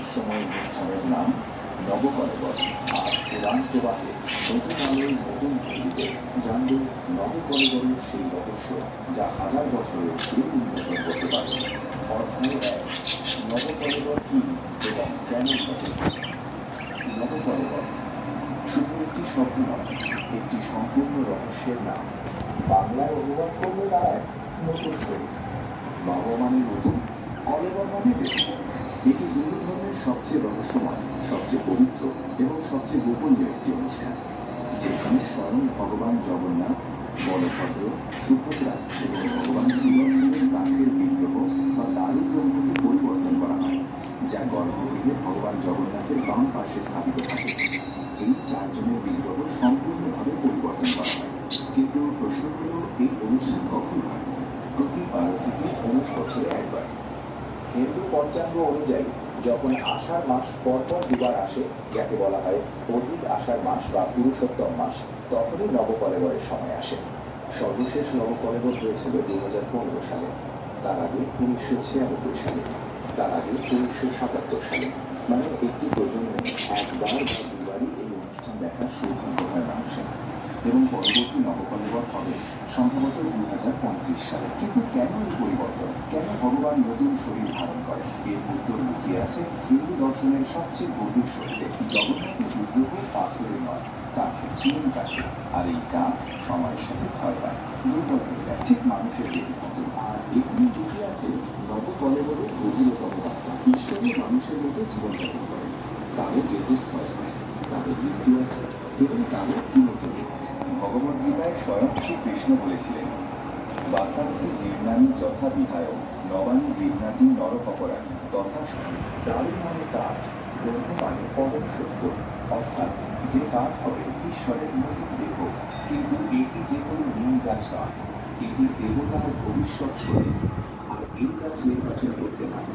রহস্যময় অনুষ্ঠানের নাম নবকলেবর। আজ পুরাণ প্রবাহে নতুন আলোয় নতুন ভঙ্গিতে জানব নবকলেবরের সেই রহস্য যা হাজার বছরের কেউ উন্মোচন করতে পারে। অধ্যায় ১, নবকলেবর কি এবং কেন ঘটে। নবকলেবর শুধু একটি শব্দ নয়, একটি সম্পূর্ণ রহস্যের নাম। বাংলায় অনুবাদ করলে দাঁড়ায় নতুন শরীর। নব মানে নতুন, কলেবর মানে দেহ। এটি হিন্দু ধর্মের সবচেয়ে রহস্যময়, সবচেয়ে পবিত্র এবং সবচেয়ে গোপনীয় একটি অনুষ্ঠান, যেখানে স্বয়ং ভগবান জগন্নাথ, বলভদ্র, সুভদ্রা এবং ভগবান সুদর্শনের কাঠের বিগ্রহ বা দারু ব্রহ্মকে পরিবর্তন করা হয়, যা গর্ভগৃহে ভগবান জগন্নাথের বাম পাশে স্থাপিত থাকে। এই চারজনের বিগ্রহ সম্পূর্ণভাবে পরিবর্তন করা হয়। কিন্তু প্রশ্ন হল, এই অনুষ্ঠান কখন হয়? প্রতি 12 থেকে 19 বছরে একবার। হিন্দু পঞ্চাঙ্গ অনুযায়ী যখন আষাঢ় মাস পরপর দুবার আসে, যাকে বলা হয় অধিক আষাঢ় মাস বা পুরুষোত্তম মাস, তখনই নবকলেবরের সময় আসে। সর্বশেষ নবকলেবর হয়েছিল 2015 সালে, তার আগে 1996 সালে, তার আগে 1977 সালে। মানে একটি প্রজন্মে একবার বা দুবারই এই অনুষ্ঠান দেখার সৌভাগ্য হয় মানুষের। এবং পরবর্তী নবকলেবর হবে সম্ভবত 2035 সালে। কিন্তু কেন এই পরিবর্তন? কেন ভগবান নতুন শরীর ধারণ করেন? এর উত্তর লুকিয়ে আছে হিন্দু দর্শনের সবচেয়ে গভীর সত্যে। জগন্নাথের বিগ্রহ পাথরের নয়, কাঠের, চুন কাঠের। আর এই কাঠ সময়ের সাথে ক্ষয় পায়, দুর্বল হয়ে যায়, ঠিক মানুষের দেহের মতো। আর এখানে লুকিয়ে আছে নবকলেবরের গভীরতম বার্তা। ঈশ্বরের মানুষের মতো জীবনযাপন করেন, কারো দেহ ক্ষয় হয়, কারো মৃত্যু আছে এবং কারো পুনর্জন্ম আছে। ভগবদ্গীতায় স্বয়ং শ্রীকৃষ্ণ বলেছিলেন, বাসাংসি জীর্ণানি যথা বিধায় নবানি গৃহ্ণাতি নরকপরাণী তথা। দারু মানে কাঠ, ব্রহ্ম মানে পরম সত্য, অর্থাৎ যে কাঠ হবে ঈশ্বরের নতুন দেহ। কিন্তু এটি যে কোনো নিম গাছ নয়, এটি দেবতার ভবিষ্যৎ শরীর। আর এই গাছ নির্বাচন করতে হয়